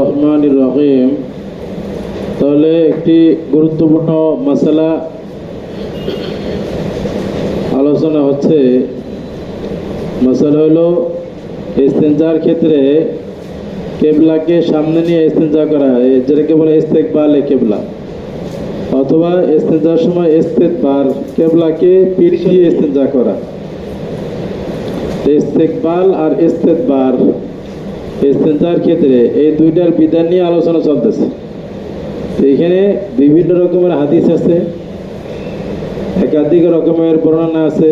রহমানির রহিম। তাহলে একটি গুরুত্বপূর্ণ মাসালা আলোচনা হচ্ছে। মাসালা হলো ইস্তেঞ্জার ক্ষেত্রে কেবলাকে সামনে নিয়ে ইস্তেঞ্জা করা, যেটাকে বলে ইস্তেকবালে কেবলা, অথবা ইস্তেঞ্জার সময় ইস্তেকবার কেবলাকে পিঠ দিয়ে ইস্তেঞ্জা করা। ইস্তেকবাল আর ইস্তেকবার ইস্তেঞ্জার ক্ষেত্রে এই দুইটার বিধান নিয়ে আলোচনা চলতেছে। এখানে বিভিন্ন রকমের হাদিস আছে, একাধিক রকমের বর্ণনা আছে।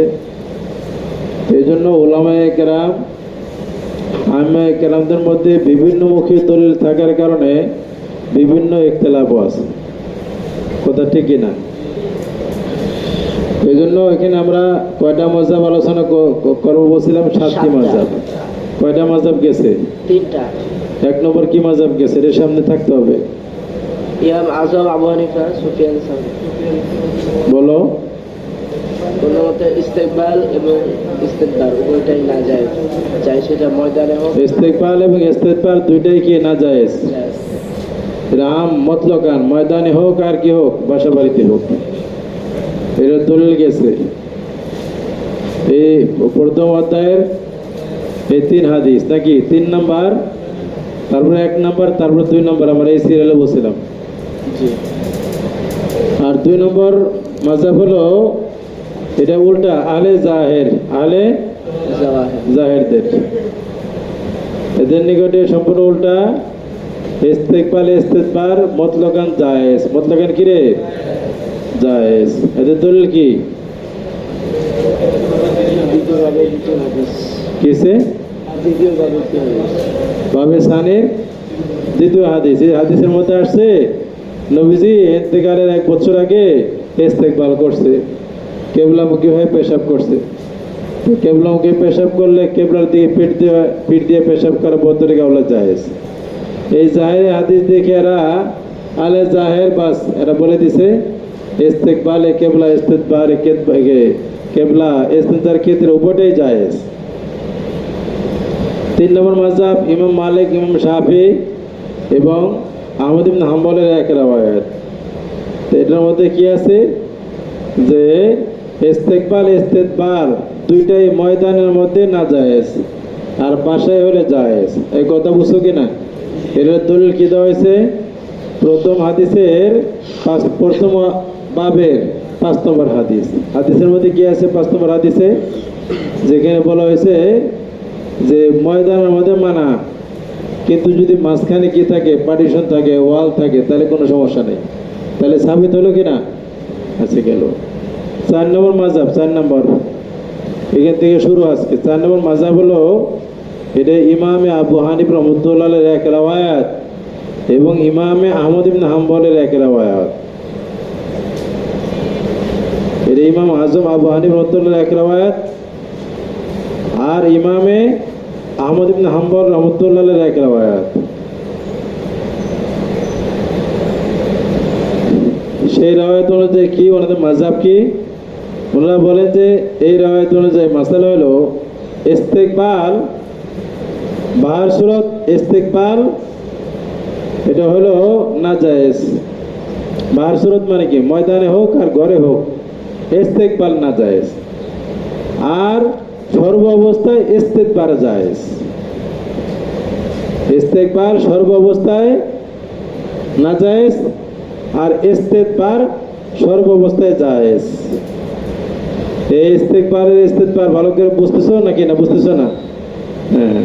এই জন্য ওলামায়ে কেরাম, আইম্মায়ে কেরামদের মধ্যে বিভিন্নমুখী দলিল থাকার কারণে বিভিন্ন ইখতিলাফও আছে। কথা ঠিক কিনা? এই জন্য এখানে আমরা কয়টা মাযহাব আলোচনা করবো বলছিলাম? 7টি মাযহাব। কয়টা মাযহাব গেছে? 3টা। 1 নম্বর কি মাযহাব গেছে? এর সামনে থাকতে হবে। ইমাম আযম আবু হানিফা, সুফিয়ান সাউরি। বলো। কোনো মতে ইস্তেকবাল এবং ইস্তেকবার উভয়টাই না যায়, চাই সেটা ময়দানে হোক। ইস্তেকবাল এবং ইস্তেকবার দুইটাই কি না জায়েজ? রাম মতলকান, ময়দানে হোক আর কি হোক, বাসা বাড়িতে হোক, এটা দলিল গেছে। এই প্রথম অধ্যায়ের এই 3 হাদিস নাকি 3 নাম্বার, তারপরে 1 নাম্বার, তারপরে 2 নাম্বার, আমরা এই সিরিয়ালে বলছিলাম। আর 2 নম্বর মাযহাব হলো এটা উল্টা, আহলে জাহের, আহলে জাহেরদের, এদের নিকটে সম্পূর্ণ উল্টা। ইস্তেকবাল ইস্তেকবার মতলকান জায়েজ। মতলকান কি রে? জায়েজ। এদের দলিল কি? কিসে? বাবে সানির দ্বিতীয় হাদিস। এই হাদিসের মধ্যে আসছে নবীজি ইন্তেকালের 1 বছর আগে ইস্তেকবাল করছে, কেবলামুখী হয়ে পেশাব করছে। কেবলামুখী পেশাব করলে কেবলার দিকে পিঠ দিয়ে পেশাব করা বদরিকা হলো জায়েজ। এই জাহের হাদিস দেখে এরা আলে জাহের বাস এরা বলে দিছে ইস্তেকবালে কেবলা ইস্তেকবার কেবলা ইস্তেঞ্জার ক্ষেত্রে উভয়টাই জায়েজ। 3 নম্বর মাযহাব ইমাম মালিক, ইমাম শাফি এবং আহমদ ইবনে হাম্বলের এক রওয়ায়াত। তো এটার মধ্যে কি আছে যে ইস্তেকবাল ইস্তেকবার দুইটাই ময়দানের মধ্যে না জায়েজ, আর বাসায় হলে জায়েজ। এই কথা বুঝছো কিনা? এটার দলিল কি দেওয়া হয়েছে? প্রথম হাদিসের প্রথম বাবের 5 নম্বর হাদিস। হাদিসের মধ্যে কি আছে? 5 নম্বর হাদিসে যেখানে বলা হয়েছে যে ময়দানের মধ্যে মানা, কিন্তু যদি মাঝখানে কি থাকে, পার্টিশন থাকে, ওয়াল থাকে, তাহলে কোনো সমস্যা নেই। তাহলে সাবিত হলো কিনা? আচ্ছা, গেল 4 নম্বর মাযহাব। 4 নম্বর এখান থেকে শুরু আজকে। 4 নম্বর মাযহাব হলো এটা ইমামে আবু হানিফা রাহমাতুল্লাহর এক রওয়ায়াত এবং ইমামে আহমদ ইবনে হাম্বলের এক রওয়ায়াত। এটা ইমাম আজম আবু হানিফা রাহমাতুল্লাহর এক রওয়ায়াত আর ইমামে আহমদ ইবনে হাম্বল রাহমাতুল্লাহর এক রওয়ায়াত। সেই রওয়ায়াত অনুযায়ী কি ওনাদের মাযহাব কি? ওনারা বলেন যে এই রওয়ায়াত অনুযায়ী মাসালা হলো ইস্তেকবাল বাহার সুরত ইস্তেকবাল এটা হলো না জায়েজ। বাহার সুরত মানে কি? ময়দানে হোক আর ঘরে হোক, ইস্তেকবাল না জায়েজ। আর সর্ব অবস্থায় ইস্তেকবার জায়েজ। ইস্তেকবার সর্ব অবস্থায় না জায়েজ, আর ইস্তেকবার সর্ব অবস্থায় জায়েজ। এই ইস্তেকবার ভালো করে বুঝতেছো নাকি না বুঝতেছো না? হ্যাঁ,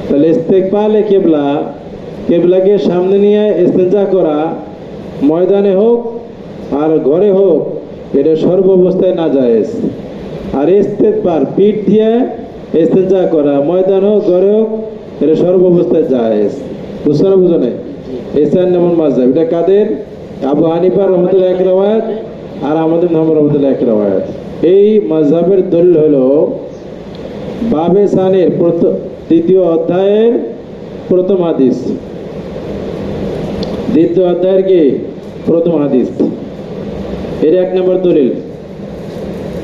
তাহলে ইস্তেকবালে কেবলা, কেবলাকে সামনে নিয়ে ইস্তেঞ্জা করা ময়দানে হোক আর ঘরে হোক, এটা সর্ব অবস্থায় না জায়েজ। আর ইস্তেকবার পিঠ দিয়ে ইস্তেঞ্জা করা ময়দান হোক ঘরে হোক, এটা সর্ব অবস্থায় জায়েজ। বুঝছো না? বুঝো না? এই 4 নম্বর মাযহাব। এটা কাদের? আবু হানিফা রাহমাতুল্লাহ এক রওয়ায়াত আর আহমদ ইবনে হাম্বল রাহমাতুল্লাহ এক রওয়ায়াত। এই মাযহাবের দলিল হলো বাবে সানির 2য় অধ্যায়ের প্রথম হাদিস। 2য় অধ্যায়ের কি প্রথম হাদিস, এর 1 নম্বর দলিল।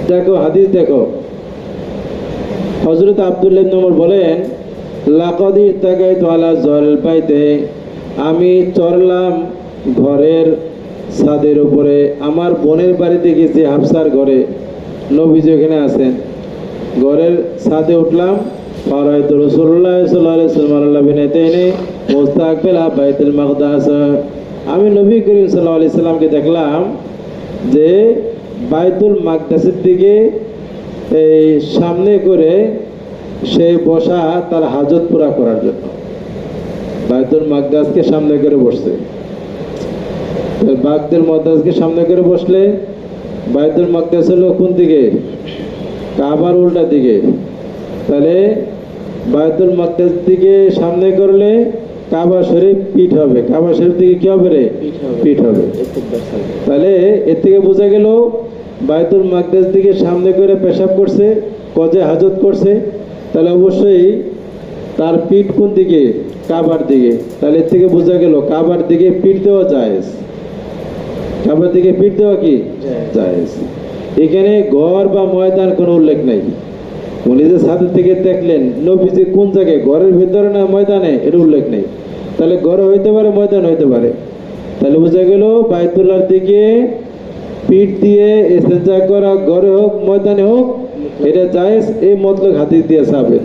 দেখো হাদিস দেখো, হযরত আব্দুল্লাহ ইবনে ওমর বলেন লাকাদ ইত্তাকাইতু আলা জলবাইতে আমি চড়লাম ঘরের ছাদের উপরে, আমার বোনের বাড়িতে গেছি, হাফসার ঘরে, নবীজি ওখানে আছেন, ঘরের ছাদে উঠলাম, ফারাইতু রাসূলুল্লাহ সাল্লাল্লাহু আলাইহি ওয়াসাল্লাম বিনাইতাইনি মুস্তাকবিলা বাইতুল মাকদাস। আমি নবী করিম সাল্লাল্লাহু আলাইহি সাল্লামকে দেখলাম যে বাইতুল মাকদাসের দিকে এই সামনে করে সে বসা তার হাজত পুরা করার জন্য বাইতুল মাকদাসকে সামনে করে বসছে। বাইতুল মাকদাসকে সামনে করে বসলে বাইতুল মাকদাস হলো কোন দিকে? কাবার উল্টা দিকে। তাহলে বাইতুল মাকদাস দিকে সামনে করলে কাবা শরীফ পিঠ হবে, কাবা শরীফ দিকে কি হবে রে? পিঠ হবে। তাহলে এর থেকে বোঝা গেল বাইতুল মাকদাস দিকে সামনে করে পেশাব করছে, কজে হাজত করছে, তাহলে অবশ্যই তার পিঠ কোন দিকে? কাবার দিকে। তাহলে এর থেকে বোঝা গেল কাবার দিকে পিঠ দেওয়া জায়েজ, কাবার দিকে পিঠ দেওয়া কি জায়েজ। এখানে ঘর বা ময়দান কোনো উল্লেখ নাই। উনি যে ছাদের থেকে দেখলেন নবীজি কোন জায়গায়, ঘরের ভিতরে না ময়দানে, এর উল্লেখ নেই। তাহলে ঘরে হইতে পারে, ময়দান হইতে পারে। তাহলে বোঝা গেল বাইতুল্লাহর দিকে পিঠ দিয়ে ইস্তেঞ্জা করা, ঘরে হোক ময়দানে হোক, এটা জায়েজ, এই মতলব হাদিস দিয়ে সাবেত।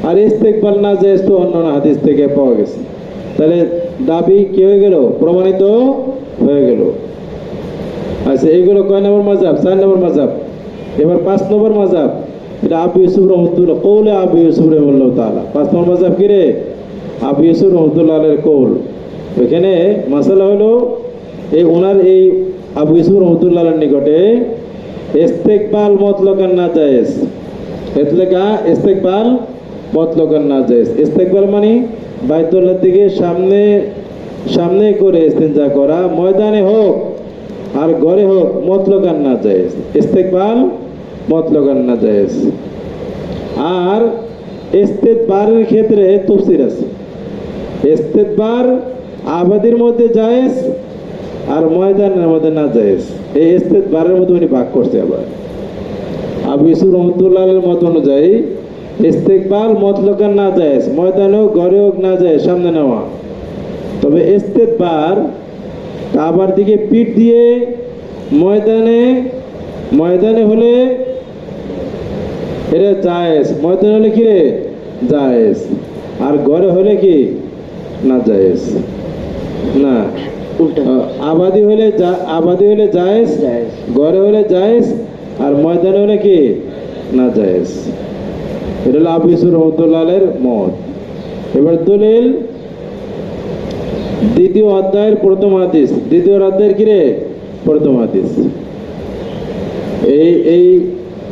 আর ইস্তেকবাল না জায়েজ তো অন্য হাদিস থেকে পাওয়া গেছে। তাহলে দাবি কি হয়ে গেল? প্রমাণিত হয়ে গেল। আচ্ছা, এইগুলো কয় নম্বর মাযহাব? 4 নম্বর মাযহাব। এবার 5 নম্বর মাযহাব, এটা আবু ইউসুফ রহমতুল্লাহ, কৌলে আবু ইউসুফ রহমতুল্লাহ তাআলা। 5 নম্বর মাযহাব কি রে? আবু ইউসুফ রহমতুল্লাহ আলাইহির কৌল। এখানে মাসালা হলো এই ওনার এই আবু ইউসুফ রহমতুল্লাহ আলাইহির নিকটে ইস্তেকবাল মতলকান না জায়েজ, এতলেকা ইস্তেকবাল মতলকান না জায়েজ। ইস্তেকবাল মানে বাইতুল্লাহর দিকে সামনে সামনে করে ইস্তেঞ্জা করা, ময়দানে হোক আর ঘরে হোক, মতলকান না জায়েজ। ইস্তেকবাল মতলকান না জায়েজ। আর ইস্তেদবারের ক্ষেত্রে তাফসীর আছে। ইস্তেদবার আবাদির মধ্যে জায়েজ আর ময়দানের মধ্যে না জায়েজ। এই ইস্তেদবারের মধ্যে উনি ভাগ করছে। আবার আবু ইউসুফ রহমতুল্লাহ আলাইহির মত অনুযায়ী ইস্তেকবাল মতলকান না জায়েজ, ময়দানে হোক ঘরে হোক না জায়েজ, সামনে নেওয়া। তবে ইস্তেদবার কাবার দিকে পিঠ দিয়ে ময়দানে হলে এটা জায়েজ, ময়দানে হলে কি রে? জায়েজ। আর ঘরে হলে কি? না জায়েজ। না, আবাদি হলে জায়েজ, ঘরে হলে জায়েজ, আর ময়দানে হলে কি? না জায়েজ। এটা হলো আবু ইউসুফ রহমতুল্লাহ আলাইহির মত। এবার দলিল, দ্বিতীয় অধ্যায়ের প্রথম হাদিস। দ্বিতীয় অধ্যায়ের কি রে? প্রথম হাদিস। এই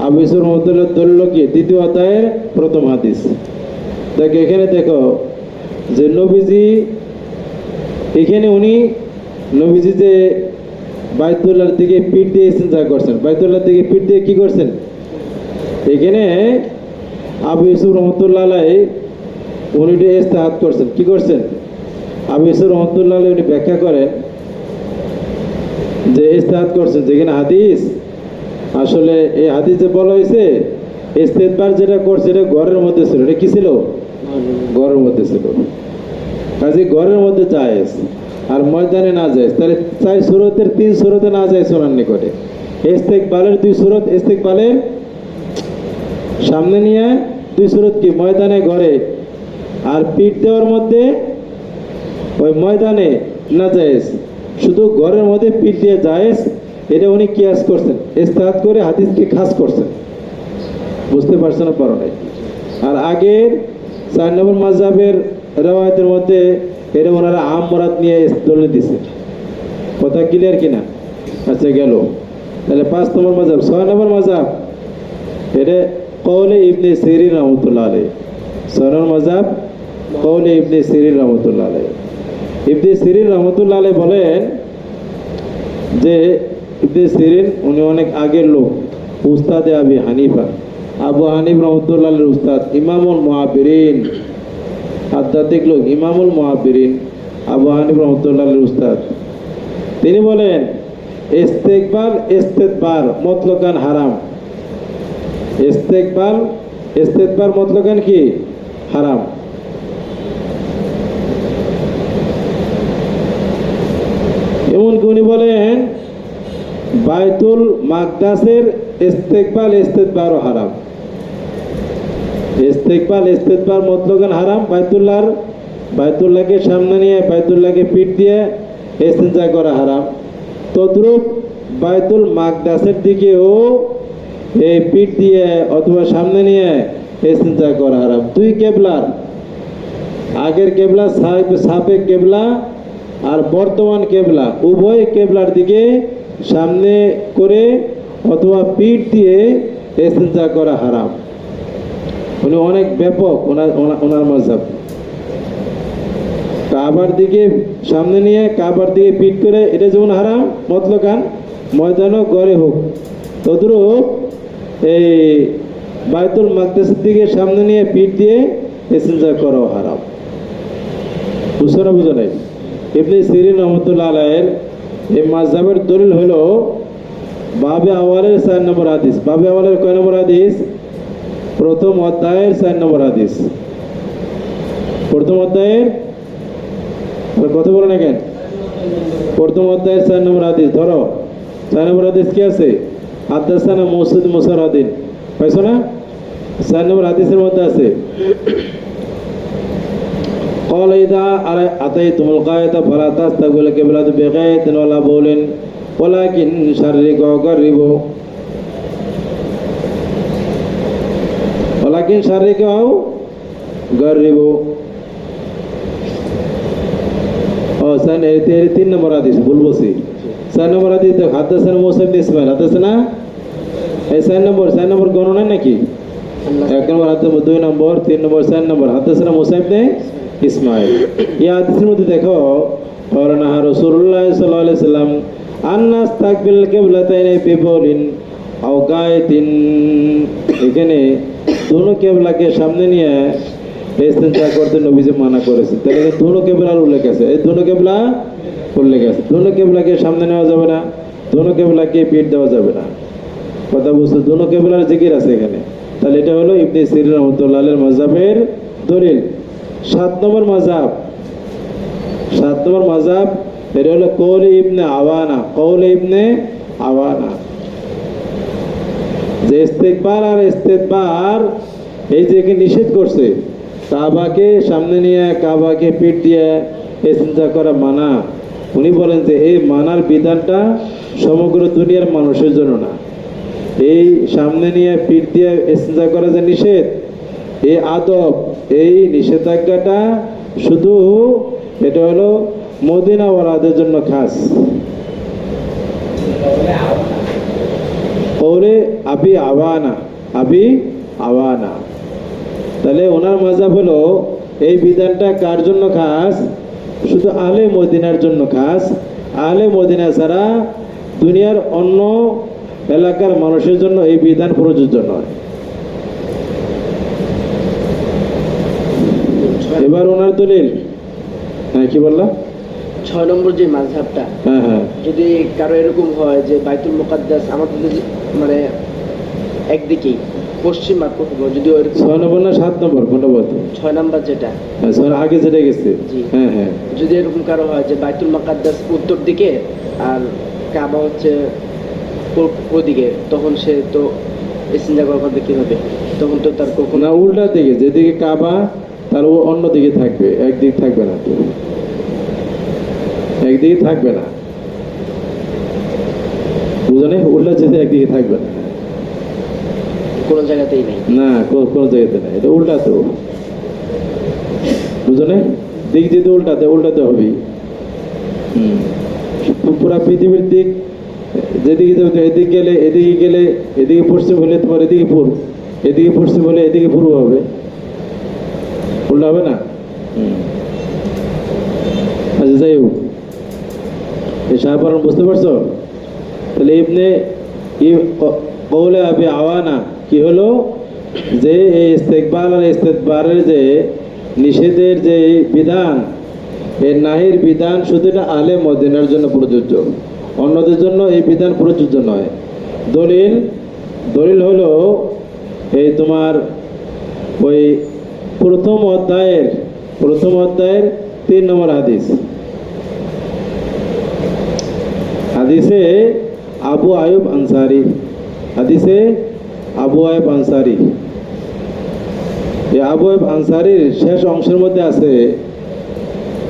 আবু ইউসুফ রহমতুল্লাহ দলিল কি? দ্বিতীয় অধ্যায়ের প্রথম হাদিস। দেখ এখানে দেখো যে নবীজি, এখানে উনি নবীজি যে বাইতুল্লাহর দিকে পিঠ দিয়ে ইস্তেঞ্জা করছেন, বাইতুল্লাহর দিকে পিঠ দিয়ে কি করছেন? এখানে আবু ইউসুফ রহমতুল্লাহ আলাইহি উনি ইস্তেহাদ করছেন। কি করছেন? আবু ইউসুফ রহমতুল্লাহ আলাইহি উনি ব্যাখ্যা করেন যে ইস্তেহাদ করছেন, যেখানে হাদিস আসলে এই হাদিসে বলা হয়েছে ইস্তেদবার যেটা করছে এটা ঘরের মধ্যে ছিল। এটা কি ছিল? ঘরের মধ্যে ছিল। কাজে ঘরের মধ্যে জায়েজ আর ময়দানে না জায়েজ। তাহলে 4 সুরতের 3 সুরতে না জায়েজ ওনার নিকটে। ইস্তেকবালের 2 সুরত, ইস্তেকবালের সামনে নিয়ে 2 সুরত কি? ময়দানে ঘরে। আর পিঠ দেওয়ার মধ্যে ওই ময়দানে না জায়েজ, শুধু ঘরের মধ্যে পিঠ দিয়ে জায়েজ। এটা উনি কিয়াস করছেন, ইস্তেহাদ করে হাদিসকে খাস করছেন। বুঝতে পারছেন না? পারো নাই। আর আগের 4 নম্বর মাযহাবের রওয়ায়াতের মধ্যে এটা ওনারা আম মুরাদ নিয়ে দলিল দিছে। কথা ক্লিয়ার কিনা? আচ্ছা গেল। তাহলে 5 নম্বর মাযহাব। 6 নম্বর মাযহাব, এটা কওলে ইবনে সিরিন রহমতুল্লাহ আলাইহি। 6 নম্বর মাযহাব কওলে ইবনে সিরিন রহমতুল্লাহ আলাইহি। ইবনে সিরিন রহমতুল্লাহ আলাইহি বলেন যে ইবনে সিরিন উনি অনেক আগের লোক, উস্তাদে আবু হানিফা। আবু হানিফ রহমতুল্লাহ আলাইহির উস্তাদ, ইমামুল মুহাব্বিরিন, আধ্যাত্মিক লোক, ইমামুল মুহাব্বিরিন, আবু হানিফ রহমতুল্লাহ আলাইহির উস্তাদ। তিনি বলেন ইস্তেকবাল ইস্তেদবার মতলকান হারাম। ইস্তেদবার মতলকান কি? হারাম। এমনকি উনি বলেন বাইতুল মাকদাসের ইস্তেকবাল ইস্তেদবারও হারাম। ইস্তেকবাল ইস্তেদবার মতলকান হারাম। বাইতুল্লাহকে সামনে নিয়ে বাইতুল্লাহকে পিঠ দিয়ে ইস্তেঞ্জা করা হারাম। তদ্রূপ বাইতুল মাকদাসের দিকেও এই পিঠ দিয়ে অথবা সামনে নিয়ে ইস্তেঞ্জা করা হারাম। দুই কেবলার, আগের কেবলা সাবেক কেবলা আর বর্তমান কেবলা, উভয় কেবলার দিকে সামনে করে অথবা পিঠ দিয়ে ইস্তেঞ্জা করা হারাম। উনি অনেক ব্যাপক ওনার মাযহাব। কাবার দিকে সামনে নিয়ে কাবার দিকে পিঠ করে এটা যেমন হারাম মতলকান ময়দান ও গড়ে হোক, তদ্রূপ এই বাইতুল মাকদাসের দিকে সামনে নিয়ে পিঠ দিয়ে ইস্তেঞ্জা করাও হারাম। বুঝছো না বুঝো নাই? ইবনে সিরিন রহমতুল্লাহ আলাইহির এই মাযহাবের দলিল হলো বাবে আওয়ালের 4 নম্বর হাদিস। বাবে আওয়ালের কয় নম্বর হাদিস? প্রথম অধ্যায়ের 4 নম্বর হাদিস। প্রথম অধ্যায়ের কথা বলে না কেন? প্রথম অধ্যায়ের 4 নম্বর হাদিস ধরো। 4 নম্বর হাদিস কি আছে? হাদাসানা মুসাদ মুসারাদিন, পাইছো না? 4 নম্বর হাদিসের মধ্যে আছে قال إذا أتيتم الغاية فلا تستقبلوا القبلة بغاية ولا بول ولكن شرقوا وغربوا ولكن شرقوا وغربوا। ও সান এর 3 নম্বর হাদিস ভুল বলছি। 4 নম্বর হাদিস দেখ, হাদাসানা মুসা ইবনে ইসমাইল, হাদাসানা এই 4 নম্বর গণনা নাকি? 1 নম্বর হাদিস, 2 নম্বর, 3 নম্বর, 4 নম্বর হাদাসানা মুসা ইবনে ইসমাইল। এই হাদিসের মধ্যে দেখো কওলানা রাসূলুল্লাহ সাল্লাল্লাহু আলাইহি সাল্লাম আন্নাস তাকবিল কিবলাতাইনি বিবলিন আও গায়তিন, এখানে দুনো কিবলাকে সামনে নিয়ে ইস্তেঞ্জা করতে নবীজি মানা করেছেন। তাহলে দুনো কিবলার উল্লেখ আছে, এই দুনো কিবলা উল্লেখ আছে। দুনো কিবলাকে সামনে নেওয়া যাবে না, দুনো কিবলাকে পিঠ দেওয়া যাবে না। কথা বুঝছো? দুনো কিবলার জিকির আছে এখানে। তাহলে এটা হলো ইবনে সিরিন রাহমাতুল্লাহ আলাইহির মাযহাবের দলিল। 7 নম্বর মাযহাব, 7 নম্বর মাযহাব এটা হলো কওলে ইবনে আওয়ানা। কওলে ইবনে আওয়ানা যে ইস্তেকবাল আর ইস্তেদবার এই যে নিষেধ করছে, কাবাকে সামনে নিয়ে কাবাকে পিঠ দিয়ে ইস্তেঞ্জা করা মানা। উনি বলেন যে এই মানার বিধানটা সমগ্র দুনিয়ার মানুষের জন্য না। এই সামনে নিয়ে পিঠ দিয়ে ইস্তেঞ্জা করা যে নিষেধ, এই আদব, এই নিষেধাজ্ঞাটা শুধু এটা হলো মদিনাওয়ালাদের জন্য খাস। কওলে আবি আওয়ানা, আবি আওয়ানা। তাহলে ওনার মাযহাব হলো এই বিধানটা কার জন্য খাস? শুধু আহলে মদিনার জন্য খাস। আহলে মদিনা ছাড়া দুনিয়ার অন্য এলাকার মানুষের জন্য এই বিধান প্রযোজ্য নয়। এবার ওনার দলিল, হ্যাঁ কি বললা? 6 নম্বর যে মাযহাবটা, হ্যাঁ হ্যাঁ, যদি কারো এরকম হয় যে বাইতুল মুকাদ্দাস আমাদের মানে একদিকেই পশ্চিম আর পূর্ব, যদি ওইরকম 6 নম্বর না 7 নম্বর কোনটা বলতো? 6 নাম্বার যেটা, হ্যাঁ 6 আগে যেটা গেছে। জি। হ্যাঁ হ্যাঁ, যদি এরকম কারো হয় যে বাইতুল মুকাদ্দাস উত্তর দিকে আর কাবা হচ্ছে ওদিকে, তখন সে তো ইস্তেঞ্জা করবে কিভাবে? তখন তো তার কখনো না উল্টা দিকে, যেদিকে কাবা তার ও অন্য দিকে থাকবে, একদিকে থাকবে না, একদিকে থাকবে না, বুঝলে? উল্টা যেতে একদিকে থাকবে না, কোনো জায়গাতেই নেই। না কোনো জায়গাতে না, এটা উল্টা তো, বুঝলে? দিক যেতে উল্টাতে হবে। পুরা পৃথিবীর দিক যেদিকে যাবে, এদিকে গেলে এদিকে পশ্চিম হলে তোমার এদিকে পূর্ব, এদিকে পশ্চিম হলে এদিকে পূর্ব হবে, উল্টা হবে না। আচ্ছা যাই হোক, এই সাহাবারা বুঝতে পারছো? তাহলে ইবনে কওলে আবি আওয়ানা কি হলো? যে এই ইস্তেকবাল আর ইস্তেদবারের যে নিষেধের যে বিধান, এই নাহির বিধান শুধু এটা আহলে মদিনার জন্য প্রযোজ্য, অন্যদের জন্য এই বিধান প্রযোজ্য নয়। দলিল হলো এই তোমার ওই প্রথম অধ্যায়ের 3 নম্বর হাদিস। হাদিসে আবু আয়ুব আনসারি, হাদিসে আবু আয়ুব আনসারি, এই আবু আয়ুব আনসারির শেষ অংশের মধ্যে আছে,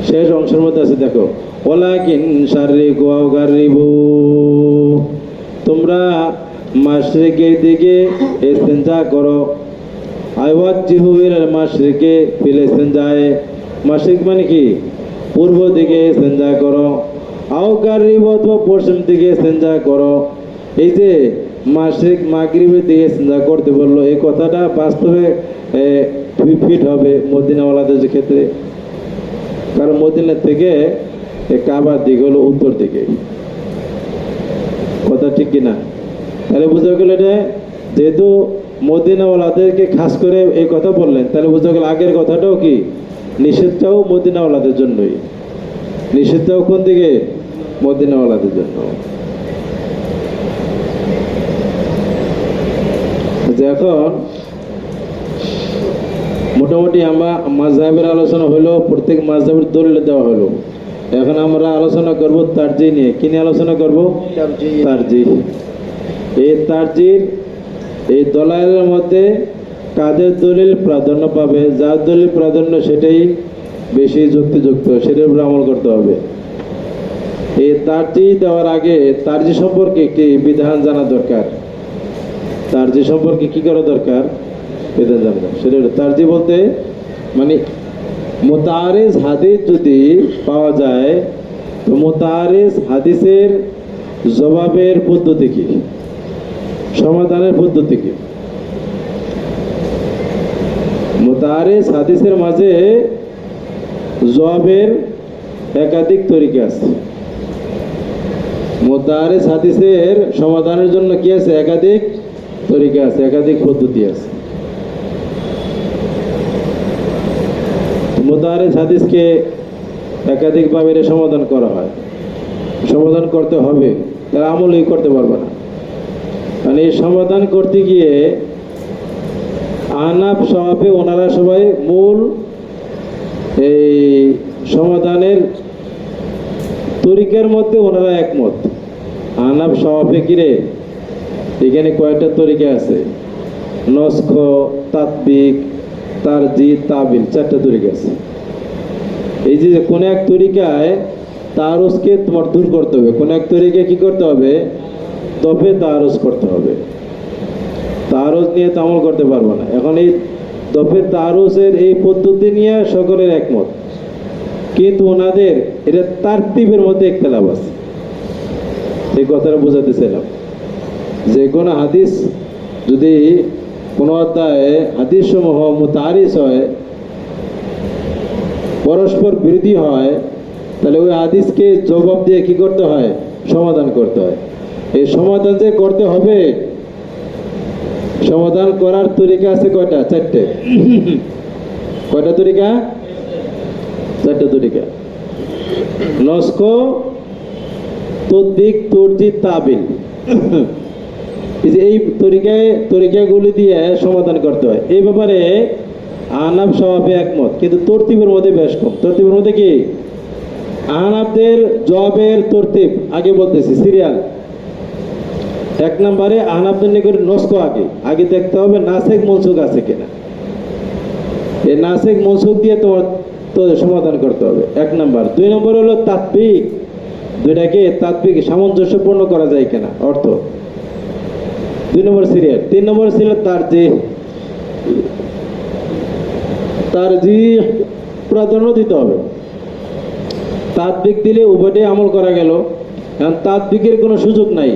শেষ অংশের মধ্যে আছে দেখো, ওয়ালাকিন শাররিকু ওয়া গাররিবু, তোমরা মাশরিকের দিকে ইস্তিনজা করো। আইওয়াজ্জিহু ইলাল মাশরিকি ফিল ইস্তিনজায়ে, মাশরিক মানে কি? পূর্ব দিকে ইস্তিনজা করো। আও গাররিবু, অথবা পশ্চিম দিকে ইস্তিনজা করো। এই যে মাশরিক মাগরিবের দিকে ইস্তিনজা করতে বললো, এই কথাটা বাস্তবে ফিট হবে মদিনাওয়ালাদের ক্ষেত্রে, কারণ মদিনা থেকে কাবার দিক হলো উত্তর দিকে, কথা ঠিক কিনা? তাহলে বোঝা গেল এটা, যেহেতু মদিনাওয়ালাদেরকে খাস করে এই কথা বললেন, তাহলে বোঝা গেল আগের কথাটাও কি নিষেধটাও মদিনাওয়ালাদের জন্যই, নিষেধটাও কোন দিকে? মদিনাওয়ালাদের জন্য। এখন মোটামুটি আমরা মাযহাবের আলোচনা হলো, প্রত্যেক মাযহাবের দলিল দেওয়া হলো। এখন আমরা আলোচনা করব তারজিহ নিয়ে। কি নিয়ে আলোচনা করব? তারজিহ। এই তারজিহ, এই দলাইলের মধ্যে কাদের দলিল প্রাধান্য পাবে, যার দলিল প্রাধান্য সেটাই বেশি যুক্তিযুক্ত, সেটার উপর আমল করতে হবে। এই তারজিহ দেওয়ার আগে তারজিহ সম্পর্কে একটি বিধান জানা দরকার। তারজিহ সম্পর্কে কি করা দরকার? বিধান জানা দরকার। সেটা হলো তারজিহ বলতে মানে মুতাআরিজ হাদিস যদি পাওয়া যায়, তো মুতাআরিজ হাদিসের জবাবের পদ্ধতি কি, সমাধানের পদ্ধতি কি? মুতাআরিজ হাদিসের মাঝে জবাবের একাধিক তরিকা আছে। মুতাআরিজ হাদিসের সমাধানের জন্য কি আছে? একাধিক তরিকা আছে, একাধিক পদ্ধতি আছে। মুতাআরিজ হাদিসকে একাধিকভাবে এর সমাধান করা হয়, সমাধান করতে হবে, তারা আমলই করতে পারবে না। মানে এই সমাধান করতে গিয়ে আহনাফ শাফি ওনারা সবাই মূল এই সমাধানের তরিকার মধ্যে ওনারা একমত। আহনাফ শাফি কিরে এখানে কয়েকটা তরিকা আছে, নস্খ, তাতবিক, তারজিহ, তাবিল, চারটা তরিকা আছে। এই যে কোন এক তরিকায় তারুজকে তোমার দূর করতে হবে, কোন এক তরিকায় কি করতে হবে? তবে তারুজ করতে হবে। তারুজ নিয়ে তো আমল করতে পারবো না। এখন এই দফে তারুজের এই পদ্ধতি নিয়ে সকলের একমত, কিন্তু ওনাদের এটা তারতিবের মধ্যে ইখতিলাফ আছে। এই কথাটা বোঝাতে চাইলাম, যে কোনো হাদিস যদি কোনো অধ্যায়ে হাদিস সমূহ মুতাআরিজ হয়, পরস্পর বিরোধী হয়, তাহলে ওই হাদিসকে জবাব দিয়ে কি করতে হয়? সমাধান করতে হয়। এই সমাধান যে করতে হবে, সমাধান করার তরিকা আছে কয়টা? চারটে। কয়টা তরিকা? চারটে তরিকা। নস্খ, তদবিক, তরজিহ, তাবিল। এই তরিকাগুলি দিয়ে সমাধান করতে হয়। এই ব্যাপারে আহনাফ শাফি একমত, কিন্তু তরতিবের মধ্যে বেশ কম। তরতিবের মধ্যে কি? আহনাফদের জবাবের তরতিব আগে বলতেছি, সিরিয়াল। এক নম্বরে আহনাফদের নিকট নস্খ আগে দেখতে হবে নাসেখ মনসুখ আছে কিনা। এই নাসেখ মনসুখ দিয়ে তোমার সমাধান করতে হবে, এক নম্বর। দুই নম্বর হলো তাতবিক, দুইটাকে তাতবিক সামঞ্জস্যপূর্ণ করা যায় কিনা অর্থ, দুই নম্বর সিরিয়াল। তিন নম্বর ছিল তারজিহ। তারজিহ প্রাধান্য দিতে হবে। তাতবিক দিলে উভয়টাই আমল করা গেল। কারণ তাতবিকের কোনো সুযোগ নাই,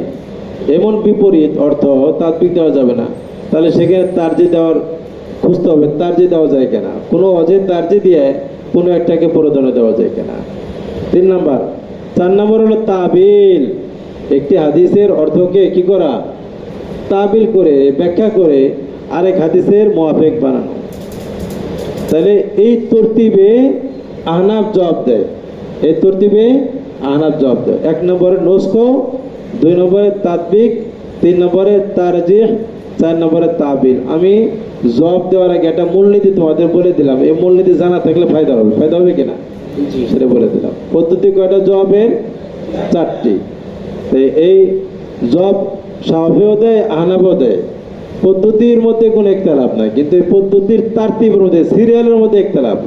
এমন বিপরীত অর্থ তাতবিক দেওয়া যাবে না, তাহলে সেখানে তারজিহ দেওয়ার খুঁজতে হবে, তারজিহ দেওয়া যায় কিনা, কোনো অজের তারজিহ দিয়ে কোনো একটাকে প্রাধান্য দেওয়া যায় কিনা। তিন নম্বর। চার নম্বর হলো তাবিল, একটি হাদিসের অর্থকে কি করা? তাবিল করে, ব্যাখ্যা করে আরেক হাদিসের মুআফিক বানানো। তাহলে এই তরতিবে আহনাফ জবাব দেয়, এই তরতিবে আহনাফ জবাব দেয়। এক নম্বরে নস্খ, দুই নম্বরে তাতবিক, তিন নম্বরে তারজিহ, চার নম্বরে তাবিল। আমি জবাব দেওয়ার আগে একটা মূলনীতি তোমাদের বলে দিলাম, এই মূলনীতি জানা থাকলে ফায়দা হবে। ফায়দা হবে কিনা সেটা বলে দিলাম। পদ্ধতি কয়টা জবাবের? চারটি। তো এই জব সাহাবিও দেয়, আহনাফও দেয়। পদ্ধতির মধ্যে কোনো একতলাপ নাই, কিন্তু এই পদ্ধতির তারতিবের মধ্যে, সিরিয়ালের মধ্যে একতলাপ।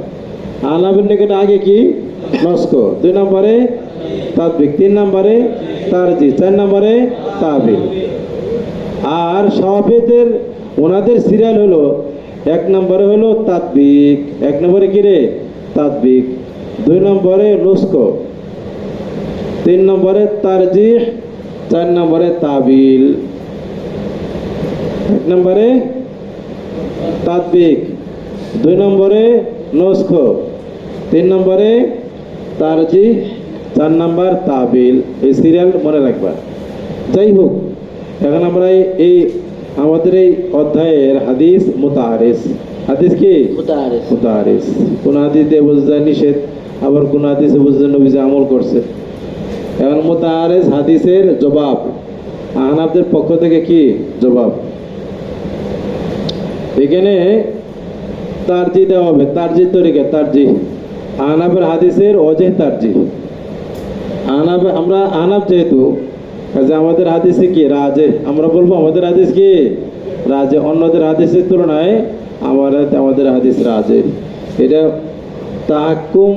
আহনাফের নিকটে আগে কি নস্ক, 2 নম্বরে তাতবিক, 3 নম্বরে তারজি, 4 নম্বরে তাবিল। আর সাহাবিদের ওনাদের সিরিয়াল হলো 1 নম্বরে হলো তাতবিক, 1 নম্বরে কি রে তাতবিক, 2 নম্বরে নুস্ক, 3 নম্বরে তারজিহ, 4 নম্বরে তাবিল। 1 নম্বরে তাতবিক, 2 নম্বরে নুস্খ, 3 নম্বরে তারজিহ, 4 নম্বর তাবিল। এই সিরিয়াল মনে রাখবা। যাই হোক, এখন আমরা এই আমাদের এই অধ্যায়ের হাদিস মুতাআরিস। হাদিস কি মুতাআরিস। মুতাআরিস। কোন হাদিসে বোঝা যায় নিষেধ, আবার কোন হাদিসে বোঝা যায় নবী যে আমল করছে। এখন মুতাআরিস হাদিসের জবাব, আহনাফদের পক্ষ থেকে কি জবাব। এখানে তারজি দেওয়া হবে, তারজি তরিকা, তারজি আহনাফের হাদিসের ওয়াজহ তারজি। আহনাফ, আমরা আহনাফ যেহেতু, কাজে আমাদের হাদিসে কি রাজে, আমরা বলবো আমাদের হাদিস কি রাজে, অন্যদের হাদিসের তুলনায় আমাদের হাদিস রাজে। এটা তাহাক্কুম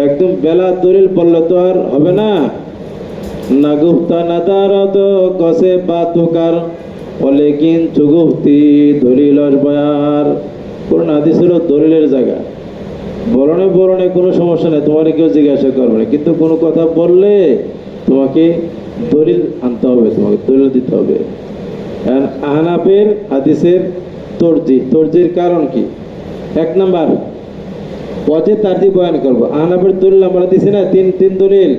একদম বেলা দলিল বললে তো আর হবে না। না গুপ্তা নাদারত কসে বাতুকার বলে কিন্তু গুপ্তি দলিলর বয়ার। কোন হাদিস হলো দলিলের জায়গা, বলনে বলনে কোনো সমস্যা নেই, তোমার কেউ জিজ্ঞাসা করবে না, কিন্তু কোনো কথা বললে তোমাকে দলিল আনতে হবে, তোমাকে দলিল দিতে হবে। আহনাফের হাদিসের তরজির কারণ কি? 1 নাম্বার ওয়াজে তারজি বয়ান করবো। আহনাফের দলিল আমরা দিছি না, তিন দলিল।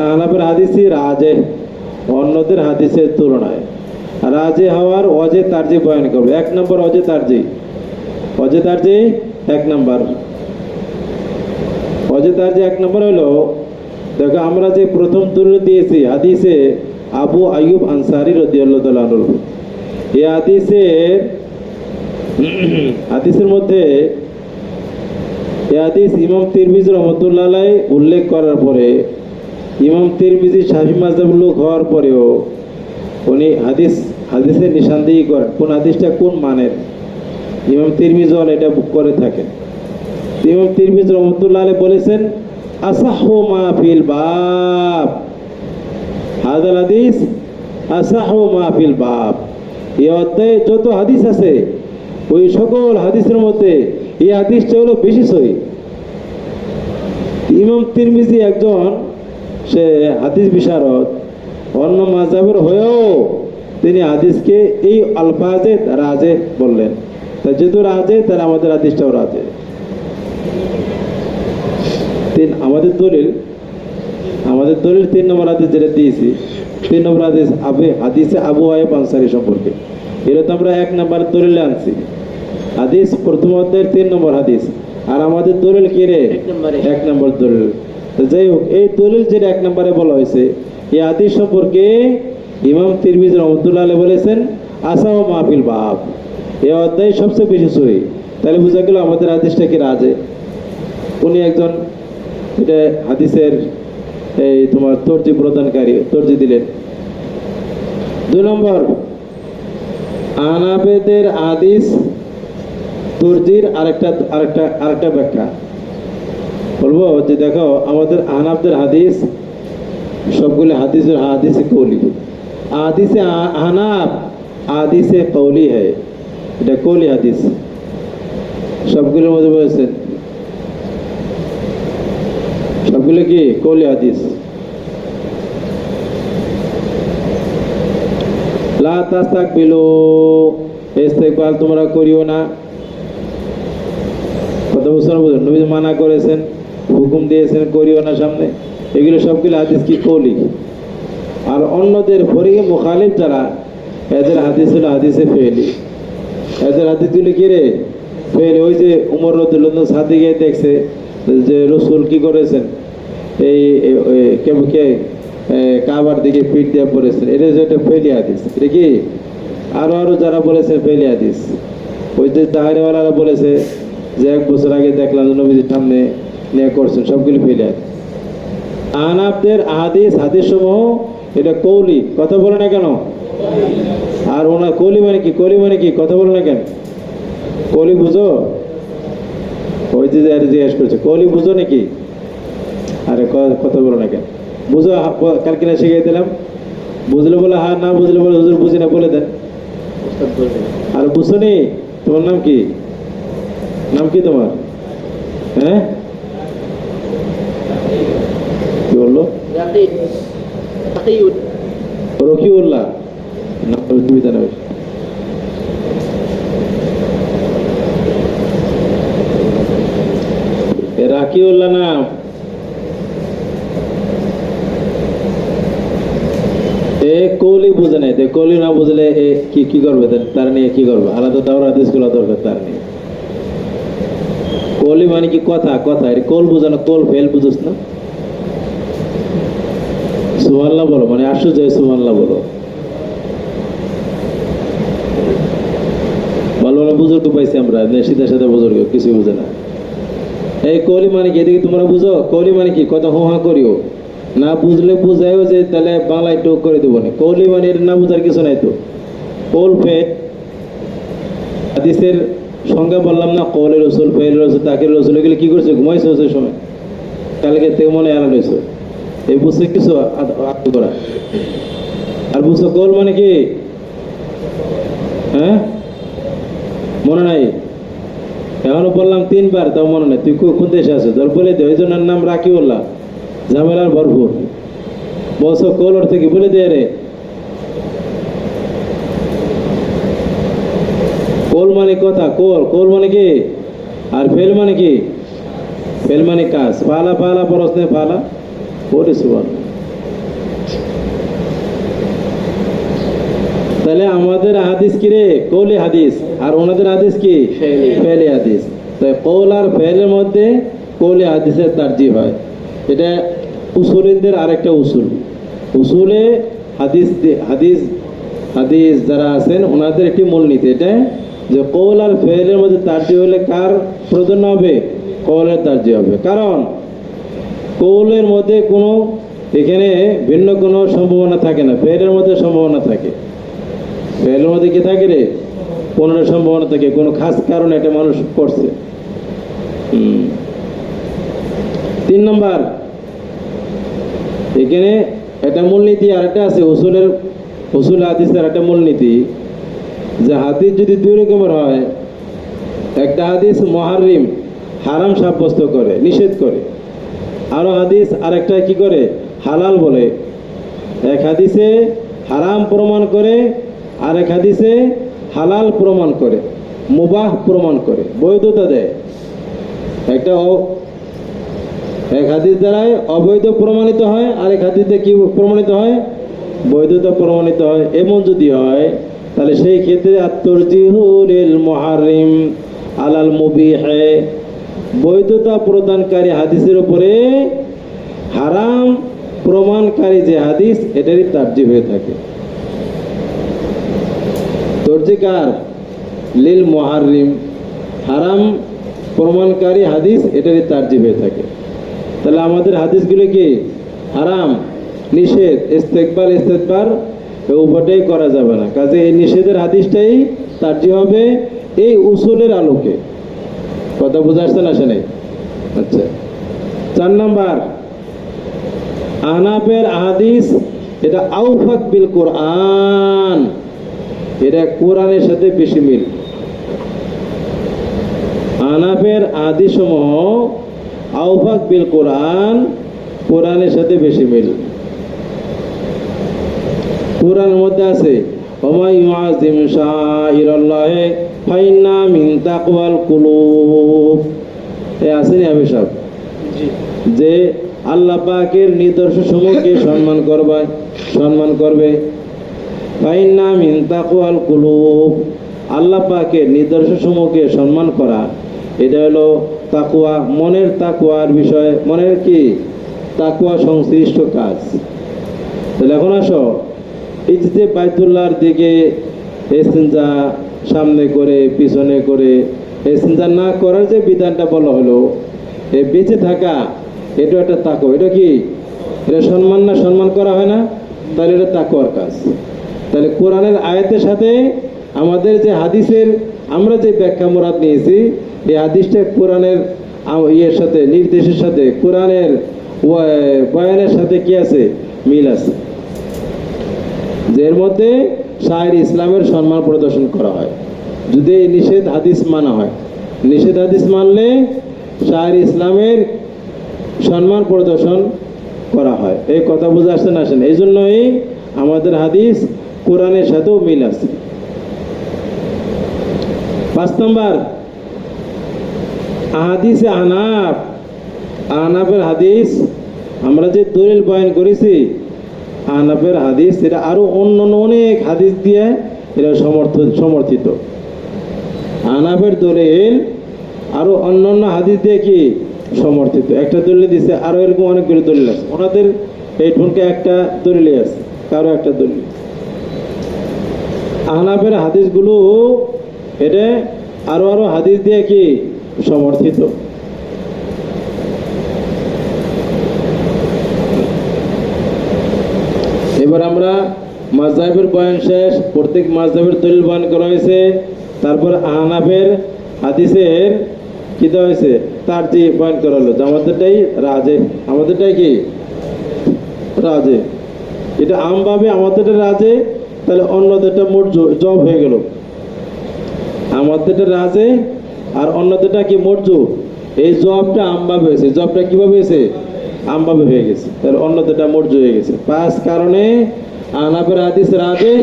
আহনাফের হাদিসই রাজে, অন্যদের হাদিসের তুলনায় রাজে হওয়ার ওয়াজে তারজি বয়ান করবো। 1 নম্বর ওয়াজে তারজি, 1 নম্বর ওয়াজে তারজি 1 নম্বর হলো, দেখো আমরা যে প্রথম দলিল দিয়েছি হাদিসে আবু আইয়ুব আনসারী রাদিয়াল্লাহু তাআলা আনহু। এই হাদিসের মধ্যে এই হাদিস ইমাম তিরমিজি রহমাতুল্লাহ আলাইহি উল্লেখ করার পরে, ইমাম তিরমিজি শাফি মাযহাবের লোক হওয়ার পরেও উনি হাদিসের নিশানদেহি করেন কোন হাদিসটা কোন মানের। ইমাম তিরমিজি এটা করে থাকেন। ইমাম তিরমিজি রহমাতুল্লাহ আলাইহি বলেছেন আসাহু মা ফিল বাব, হাযাল হাদিস আসাহু মা ফিল বাব। এই অধ্যায়ে যত হাদিস আছে ওই সকল হাদিসের মধ্যে এই হাদিসটা হলো বেশি সহি। ইমাম তিরমিজি একজন সে হাদিস বিশারদ, অন্য মাযহাবের হয়েও তিনি হাদিসকে এই আলফাজে রাজে বললেন। তা যেহেতু রাজে, তাহলে আমাদের হাদিসটাও রাজে। আমাদের দলিল 3 নম্বর হাদিস যেটা দিয়েছি, 3 নম্বর হাদিসে আবু আইয়ুব আনসারী সম্পর্কে। এটা তো আমরা 1 নম্বর দলিলে আনছি, হাদিস প্রথম অধ্যায়ের 3 নম্বর হাদিস। আর আমাদের দলিল কি রে 1 নম্বর দলিল। যাই হোক, এই দলিল যেটা 1 নম্বরে বলা হয়েছে, এই হাদিস সম্পর্কে ইমাম তিরমিজি রহমাতুল্লাহ আলাইহি বলেছেন আসাও মাহফিল বাব, এই অধ্যায় সবচেয়ে বেশি সহি। তাহলে বোঝা গেল আমাদের হাদিসটা কি রাজে। উনি একজন এটা হাদিসের এই তোমার তরজি প্রদানকারী, তরজি দিলেন। 2 নম্বর আহনাফেদের হাদিস তরজির আরেকটা ব্যাখ্যা বলবো যে দেখো, আমাদের আহনাফদের হাদিস সবগুলো হাদিসে কৌলি, হাদিসে আহনাফ হাদিসে কৌলি হয়, এটা কৌলি হাদিস সবগুলোর মধ্যে বলেছেন, সবগুলো কি কৌলি হাদিস। লা তাস্তাকবিলু, ইস্তেকবাল তোমরা করিও না। কথা বুঝতে বুঝুন, নবী মানা করেছেন, হুকুম দিয়েছেন করিও না সামনে। এগুলো সবগুলো হাদিস কি কৌলি। আর অন্যদের ফরিকে মুখালিফ যারা, এদের হাদিস হলো হাদিসে ফেলি, এদের হাদিসগুলো কি রে ফেলি। ওই যে উমর রাদিয়াল্লাহু আনহু সাদিকে দেখছে যে রসুল কি করেছেন, এই কাবার দিকে পিঠ দিয়ে পড়েছেন, এটা যেটা ফেলি হাদিস। এটা কি আরো যারা বলেছেন ফেলি হাদিস। ওই যে তাহারিওয়ালারা বলেছে যে 1 বছর আগে দেখলাম নবীজির সামনে নিয়ে করছেন, সবগুলি ফেলি হাদিস। আহনাফদের হাদিস সমূহ এটা কৌলি, কথা বলে না কেন? আর ওনার কৌলি মানে কি? কৌলি মানে কি? কথা বলে না কেন? কৌলি বুঝো? ওই যে জিজ্ঞেস করছে কৌলি বুঝো নাকি? আরে কথা বলো না কেন? বুঝো? কালকে না শিখিয়ে দিলাম। বুঝলে বলে হ্যাঁ, না বুঝলে বলে হুজুর বুঝি না বলে দেন। উস্তাদ বলবেন। আর বুঝছো নি? তোমার নাম কি? নাম কি তোমার? হ্যাঁ, কি বললো? রকিউল্লাহ। নাম সুবিধা নেই। রাকিউল্লাহ নাম। এ কৌলি বুঝে নাই, কৌলি না বুঝলে এ কি করবে? তার নিয়ে কি করবে? আলাদা তাওর হাদিস গুলো দরকার তার নিয়ে। কৌলি মানে কি? কথা কথা। এটা কোল বুঝো না? কোল ফেল বুঝোস না? সুবহানাল্লাহ বলো, মানে আশ্চর্য সুবহানাল্লাহ বলো। ভালো ভালো বুজুর্গ পাইছি আমরা, সিধা সাথে বুজুর্গ কিছু বুঝে না। এই কৌলি মানে কি? এদিকে তোমরা বুঝো কৌলি মানে কি? কথা হো হা করিও না, বুঝলে বুঝাইও যে তাহলে বাংলায় টোক করে দেবো না। কৌলি মানে এটা না বুঝার কিছু নাই তো। কৌল ফে হাদিসের সংজ্ঞা বললাম না? কৌলের রসুল, ফেল রসুল, তাকের রসুল, এগুলো কি করছে? ঘুমাইছে ওই সময়, কালকে থেকে মনে আনা রয়েছে। এই বুঝছে কিছু আত্ম করা। আর বুঝছো কৌল মানে কি? হ্যাঁ, মনে নাই? এখনো বললাম 3 বার, তাও মনে নাই। তুই কোন দেশে আছো? তোর বলে দে। ওই জনের নাম রাকিউল্লাহ, ঝামেলার ভরপুর। বলছো কৌল অর্থ কি? বলে দে রে। কোল মানে কথা, কোল কোল মানে কি? আর ফেল মানে কি? ফেল মানে কাজ। ফালা ফালা পরস্নে ফালা ওরে সুবহান। তাহলে আমাদের হাদিস কি রে? কৌলি হাদিস। আর ওনাদের হাদিস কি? ফেলি হাদিস। তাই কৌল আর ফেলের মধ্যে কৌলি হাদিসের তারজিহ হয়। এটা উসুলিনদের আরেকটা উসুল। উসুলে হাদিস হাদিস হাদিস যারা আছেন ওনাদের একটি মূলনীতি এটা, যে কৌল আর ফেলের মধ্যে তারজিহ হলে কার প্রাধান্য হবে? কৌলের তারজিহ হবে। কারণ কৌলের মধ্যে কোনো এখানে ভিন্ন কোনো সম্ভাবনা থাকে না, ফেলের মধ্যে সম্ভাবনা থাকে। ফেলের মধ্যে কি থাকে রে? কোনো সম্ভাবনা থাকে, কোনো খাস কারণে এটা মানুষ করছে। 3 নম্বর, এখানে একটা মূলনীতি আর একটা আছে উসুল হাদিসের একটা মূলনীতি, যে হাদিস যদি 2 রকমের হয়, একটা হাদিস মুহাররিম, হারাম সাব্যস্ত করে, নিষেধ করে। আরো হাদিস আরেকটা কি করে? হালাল বলে। এক হাদিসে হারাম প্রমাণ করে, আরেক হাদিসে হালাল প্রমাণ করে, মুবাহ প্রমাণ করে, বৈধতা দেয়। এক হাদিস দ্বারাই অবৈধ প্রমাণিত হয়, আরেক হাদিসে কি প্রমাণিত হয়? বৈধতা প্রমাণিত হয়। এমন যদি হয় তাহলে সেই ক্ষেত্রে আত-তারজিহুল মুহাররিম আলাল মুবিহ, বৈধতা প্রদানকারী হাদিসের উপরে হারাম প্রমাণকারী যে হাদিস, এটারই তারজিহ হয়ে থাকে। তরজিকার লিল মুহাররিম, হারাম প্রমাণকারী হাদিস, এটারই তারজিহ হয়ে থাকে। তাহলে আমাদের হাদিসগুলো কি? হারাম, নিষেধ, ইস্তেকবাল, ইস্তেদবার উভয়টাই করা যাবে না। কাজে এই নিষেধের হাদিসটাই তারজিহ হবে এই উসুলের আলোকে। কথা বুঝে আসছে না? আসে নাই? আচ্ছা। 4 নম্বর, আহনাফের হাদিস এটা আউফাক বিল কোরআন, এটা কোরআনের সাথে বেশি মিল। আহনাফের হাদিস সমূহ আউফাক বিল কোরআন, কোরআনের সাথে বেশি মিল। কোরআনের মধ্যে আছে ওমা ইউআযিম শাইরাল্লাহি ফাইন্না মিন তাকওয়াল কুলুব। এ আসেনি আমি সব, যে আল্লাহ পাকের নিদর্শনসমূহকে সম্মান করবে। ফাইন্না মিন তাকওয়াল কুলুব, আল্লাহ পাকের নিদর্শনসমূহকে সম্মান করা, এটা হলো তাকওয়া, মনের তাকওয়ার বিষয়, মনের কি? তাকওয়া সংশ্লিষ্ট কাজ। তাহলে এখন আসো, এই যে বাইতুল্লাহর দিকে ইস্তিনজা সামনে করে পিছনে করে ইস্তিনজা না করার যে বিধানটা বলা হলো, এই বেঁচে থাকা, এটা একটা তাকওয়া। এটা কি? এটা সম্মান না, সম্মান করা হয় না? তাহলে এটা তাকওয়ার কাজ। তাহলে কোরআনের আয়াতের সাথে আমাদের যে হাদিসের আমরা যে ব্যাখ্যা মুরাদ নিয়েছি, এই হাদিসটা কোরআনের ইয়ের সাথে, নির্দেশের সাথে, কোরআনের বয়ানের সাথে কি আছে? মিল আছে। যে এর মধ্যে শায়ের ইসলামের সম্মান প্রদর্শন করা হয় যদি এই নিষেধ হাদিস মানা হয়। নিষেধ হাদিস মানলে শায়ের ইসলামের সম্মান প্রদর্শন করা হয়। এই কথা বুঝে আসছেন? আসেন, এই জন্যই আমাদের হাদিস কোরআনের সাথেও মিল আছে। 5 নম্বর, আহাদিসে আহনাফ। আহনাফের হাদিস আমরা যে দলিল বয়ান করেছি, আহনাফের হাদিস এটা আরো অন্য অনেক হাদিস দিয়ে এটা সমর্থিত। আহনাফের দলিল আরো অন্যান্য হাদিস দিয়ে কি সমর্থিত। একটা দলিল দিছে, আরো এরকম অনেকগুলো দলিল আছে। ওনাদের এই ঠনকে একটা দলিলে আছে, কারো একটা দলিল। আহনাফের হাদিসগুলো এটা আরো হাদিস দিয়ে কি সমর্থিত। এবার আমরা মাযহাবের বয়ান শেষ, প্রত্যেক মাযহাবের দলিল বয়ান করা হয়েছে। তারপর আহনাফের হাদিসের কি দেওয়া হয়েছে? তার যে বয়ান করা হলো যে আমাদেরটাই রাজে, আমাদেরটাই কি রাজে। এটা আমভাবে আমাদেরটা রাজে, তাহলে অন্যদেরটা মোট জব হয়ে গেল। আমাদেরটা রাজে আর অন্যদেরটা কি মরজু। এই জবটা আমভাবে হয়েছে, জবটা কিভাবে হয়েছে? আমভাবে হয়ে গেছে, তাহলে অন্যদেরটা মরজু হয়ে গেছে। 5 কারণে আহনাফের হাদিস রাজে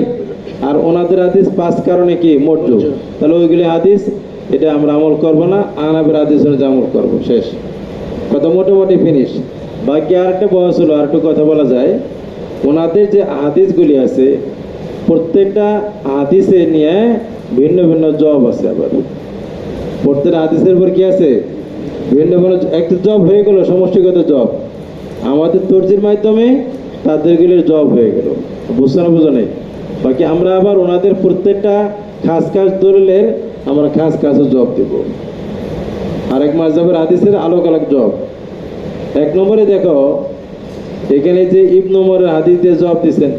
আর ওনাদের হাদিস 5 কারণে কি মরজু। তাহলে ওইগুলি হাদিস এটা আমরা আমল করব না, আহনাফের হাদিস অনুযায়ী আমল করবো। শেষ কথা, মোটামুটি ফিনিশ। বাকি আর একটা বয়স হলো, আর একটু কথা বলা যায়। ওনাদের যে হাদিসগুলি আছে প্রত্যেকটা হাদিসে নিয়ে ভিন্ন ভিন্ন জব আছে। আবার প্রত্যেকটা হাদিসের উপর কি আছে? ভিন্ন ভিন্ন একটা জব হয়ে গেল, সমষ্টিগত জব। আমাদের তরজির মাধ্যমে তাদেরগুলির জব হয়ে গেল। বুঝছো না? বুঝো নেই? বাকি আমরা আবার ওনাদের প্রত্যেকটা খাস খাস দলিলের আমরা খাস খাস জব দেব। আরেক মাযহাবের হাদিসের আলোক আলোক জব। 1 নম্বরে দেখো, এখানে যে ইবনে ওমরের হাদিস দিয়ে জবাব দিচ্ছেন,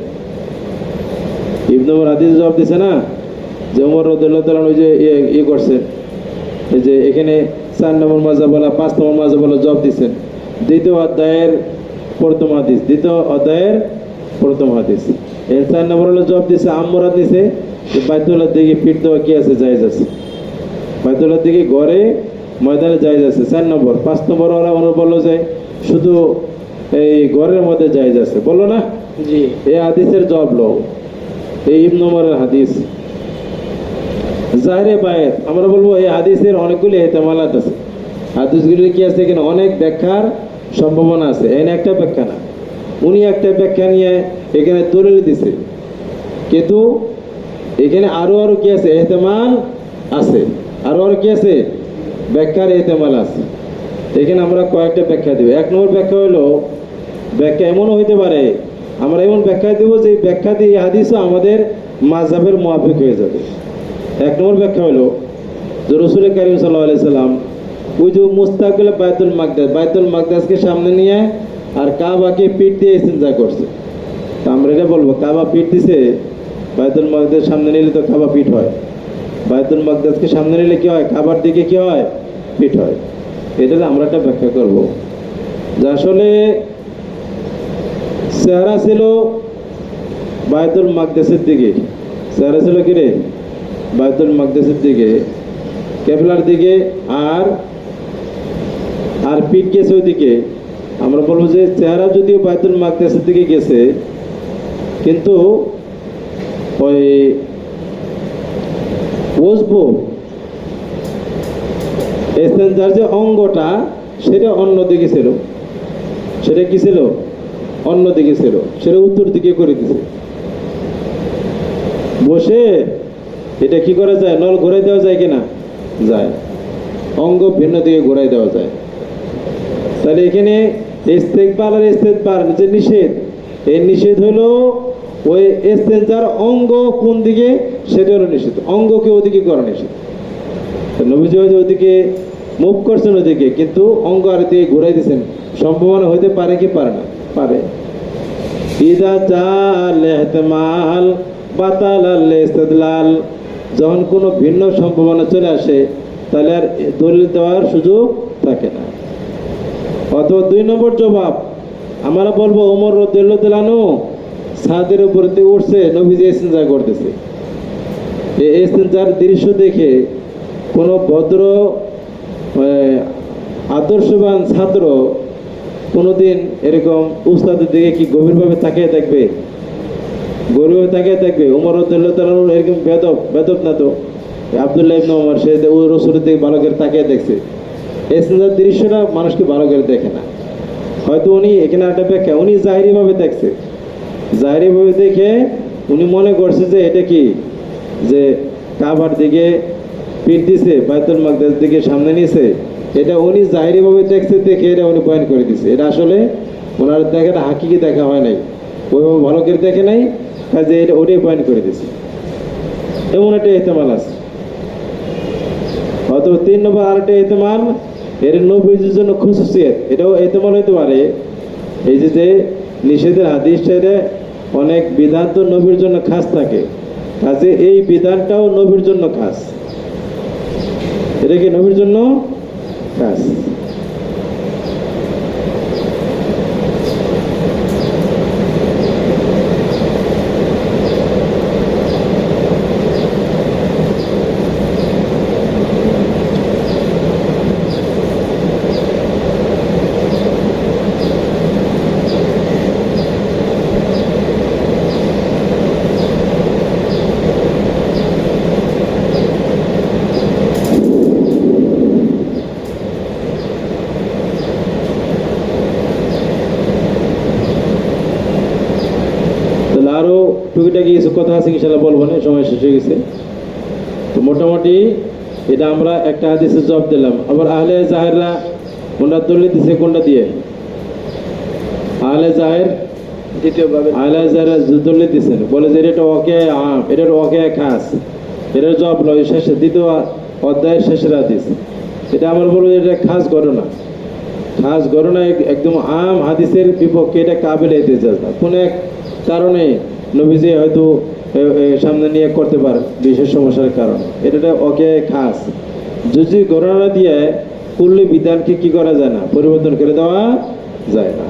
ইবনে ওমর হাদিস জবাব দিছে না, যে ওমর রাদিয়াল্লাহু তাআলা ওই যে ইয়ে করছেন, এই যে এখানে 4 নম্বর মাযহাব বলা, 5 নম্বর মাযহাব বলা জবাব দিচ্ছেন। দ্বিতীয় অধ্যায়ের প্রথম হাদিস, দ্বিতীয় অধ্যায়ের প্রথম হাদিস। এর 4 নম্বর হলো জবাব দিছে, আমরাত দিছে যে বাইতুল্লাহর দিকে পিঠ দেওয়া কি আছে? জায়েজ আছে। বাইতুল্লাহর দিকে ঘরে ময়দানে জায়েজ আছে 4 নম্বর। 5 নম্বর ওরা বললো যে শুধু এই ঘরের মধ্যে জায়েজ আছে, বললো না? জি। এই হাদিসের জবাব লো, এই ইবনে ওমরের হাদিস জাহেরে বায়েত। আমরা বলবো এই হাদিসের অনেকগুলি ইহতিমালাত আছে। হাদিসগুলির কি আছে? এখানে অনেক ব্যাখ্যার সম্ভাবনা আছে। এখানে একটা ব্যাখ্যা না, উনি একটা ব্যাখ্যা নিয়ে এখানে দলিল দিছে, কিন্তু এখানে আরো কি আছে? ইহতিমাল আছে। আরো কি আছে? ব্যাখ্যার ইহতিমাল আছে। এখানে আমরা কয়েকটা ব্যাখ্যা দেব। 1 নম্বর ব্যাখ্যা হলো, ব্যাখ্যা এমনও হইতে পারে, আমরা এমন ব্যাখ্যা দেব যে ব্যাখ্যা দিয়ে এই হাদিসও আমাদের মাযহাবের মুআফিক হয়ে যাবে। 1 নম্বর ব্যাখ্যা হলো যে রাসূল কারীম সাল্লাল্লাহু আলাইহি সাল্লাম ওই যে মুস্তাকবিল বাইতুল মাকদাস, বাইতুল মাকদাসকে সামনে নিয়ে আর কাবাকে পিঠ দিয়ে ইস্তিনজা করছে। তা আমরা এটা বলবো, কাবা পিঠ দিছে, বাইতুল মাকদাস সামনে নিলে তো কাবা পিঠ হয়। বাইতুল মাকদাসকে সামনে নিলে কি হয়? কাবার দিকে কি হয়? পিঠ হয়। এটা আমরা একটা ব্যাখ্যা করব যে আসলে চেহারা ছিল বাইতুল মাকদাসের দিকে, চেহারা ছিল কি রে? বাইতুল মাকদাসের দিকে, কেবলার দিকে, আর পিঠ গেছে ওইদিকে। আমরা বলবো যে চেহারা যদিও বাইতুল মাকদাসের দিকে গেছে, কিন্তু ওই ওজবু ইস্তেনজার যে অঙ্গটা সেটা অন্যদিকে ছিল। সেটা কি ছিল? অন্যদিকে ছিল, সেটা উত্তর দিকে করে দিছে। বসে এটা কি করা যায়? নল ঘুরাই দেওয়া যায় কিনা? যায়। অঙ্গ ভিন্ন দিকে ঘুরাই দেওয়া যায়। তাহলে এখানে ইস্তেকবাল আর ইস্তেদবার যে নিষেধ, এই নিষেধ হলো ওই ইস্তেনজার অঙ্গ কোন দিকে সেটা হলো নিষেধ, অঙ্গকে ওদিকে করা নিষেধ। নবীজি ওদিকে মুভ করছেন ওদিকে, কিন্তু অঙ্গ আর দিকে ঘুরাই দিচ্ছেন। সম্ভাবনা হইতে পারে কি পারে না? পারে। ইদা জাল ইহতিমাল বাতাল আল ইস্তিদলাল, যখন কোনো ভিন্ন সম্ভাবনা চলে আসে তাহলে আর দলিল দেওয়ার সুযোগ থাকে না। অথবা 2 নম্বর জবাব, আমরা বলবো ওমর রাদিয়াল্লাহু তাআলা আনহু ছাদের উপর দিয়ে উঠছে, নবীজি ইস্তিনজা করতেছে। এই ইস্তিনজার দৃশ্য দেখে কোনো ভদ্র আদর্শবান ছাত্র কোনোদিন এরকম উস্তাদের দিকে কি গভীরভাবে তাকিয়ে থাকবে? গভীরভাবে তাকিয়ে থাকবে? ওমর রাদিয়াল্লাহু তাআলা আনহু এরকম বেদব না তো? আব্দুল্লাহ ইবনে ওমর সে রাসূলের দিকে ভালো করে তাকিয়ে দেখছে। ইস্তিনজার দৃশ্যটা মানুষকে ভালো করে দেখে না। হয়তো উনি এখানে একটা ব্যাখ্যা, উনি জাহিরিভাবে দেখছে, জাহিরিভাবে দেখে উনি মনে করছে যে এটা কি, যে কাবার দিকে পিঠ দিছে, বাইতুল মাকদাস দিকে সামনে নিছে, এটা উনি জাহিরিভাবে দেখছে, দেখে এটা উনি পয়েন্ট করে দিছে। এটা আসলে ওনার দেখাটা হাকিকি দেখা হয় নাই, ওইভাবে ভালো করে দেখে নাই, কাজে এটা ওটাই পয়েন্ট করে দিছে। এমন একটা ইহতিমাল আছে। অথবা 3 নম্বর আরেকটা ইহতিমাল, এর নবীজির জন্য খুশুসিয়ত, এটাও ইহতিমাল হতে পারে। এই যে নিষেধের হাদিসটা অনেক বিধান তো নবীর জন্য খাস থাকে, কাজে এই বিধানটাও নবীর জন্য খাস। এটা কি নবীর জন্য খাস? আরো টুকিটাকি কিছু কথা আছে, ইনশাল্লাহ বলবো না, সময় শেষ হয়ে গেছে। তো মোটামুটি এটা আমরা একটা হাদিসের জবাব দিলাম। আবার আহলে জাহেররা ওনারা দলিল দিছে কোনটা দিয়ে? আহলে জাহের দ্বিতীয়ভাবে আহলে জাহেররা দলিল দিছেন, বলে যে এটা ওকে আম, এটা ওকে খাস। এটার জবাব লয় শেষে, 2য় অধ্যায়ের শেষের হাদিস। এটা আমরা বলবো এটা খাস ঘটনা, খাস ঘটনা, একদম আম হাদিসের বিপক্ষে, এটা কাবিল ইহতিজাজ না। কোন এক কারণে নবীজি হয়তো সামনে নিয়ে করতে পারে বিশেষ সমস্যার কারণে, এটা ওকে খাস। যদি ঘটনা দিয়ে করলে বিধানকে কি করা যায় না, পরিবর্তন করে দেওয়া যায় না।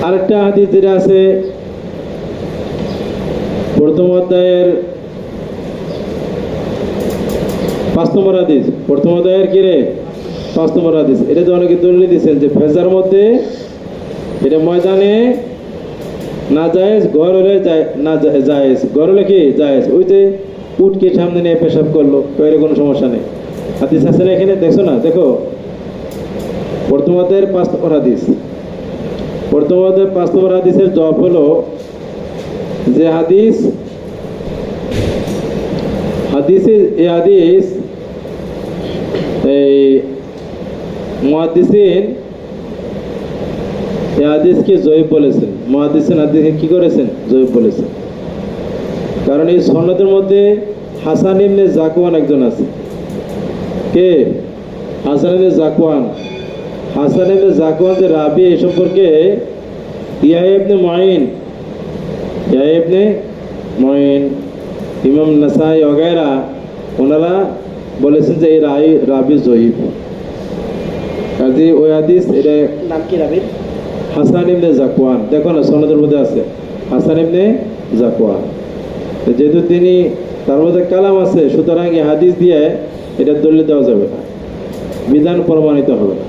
আরেকটা হাদিস যেটা আছে প্রথম অধ্যায়ের 5 নম্বর হাদিস, প্রথম অধ্যায়ের কি রে 5 নম্বর হাদিস, এটা তো অনেকে দলিল দিচ্ছেন যে ফেজার মধ্যে এটা ময়দানে না জায়েজ, ঘর হলে না জায়েজ, ঘর হলে কি জায়েজ। ওই যে উটকে সামনে নিয়ে পেশাব করলো, এর কোনো সমস্যা নেই। হাদিস আছে না এখানে, দেখছো না? দেখো প্রথম অধ্যায়ের 5 নম্বর হাদিস, প্রথম অধ্যায়ের 5 নম্বর হাদিসের জবাব হলো যে এই মুহাদ্দিসিন এই হাদিসকে জয়ীফ বলেছেন। মুহাদ্দিসিন হাদিসকে কি করেছেন? জয়ীফ বলেছেন। কারণ এই সনদের মধ্যে হাসান ইবনে জাকওয়ান একজন আছে। কে? হাসান ইবনে জাকওয়ান। হাসান ইবনে জাকওয়ান যে রাবি, এই সম্পর্কে ইয়াহইয়া ইবনে মুঈন, ইমাম নাসাই ওগায়রা ওনারা বলেছেন যে এই রাবি জয়ীফ। কাজে ওই হাদিস, এটা নাম কি রাবির? হাসান ইবনে জাকওয়ান। দেখো না সনদের মধ্যে আছে হাসান ইবনে জাকওয়ান। যেহেতু তিনি, তার মধ্যে কালাম আছে, সুতরাং এই হাদিস দিয়ে এটা দলিল দেওয়া যাবে না, বিধান প্রমাণিত হবে না।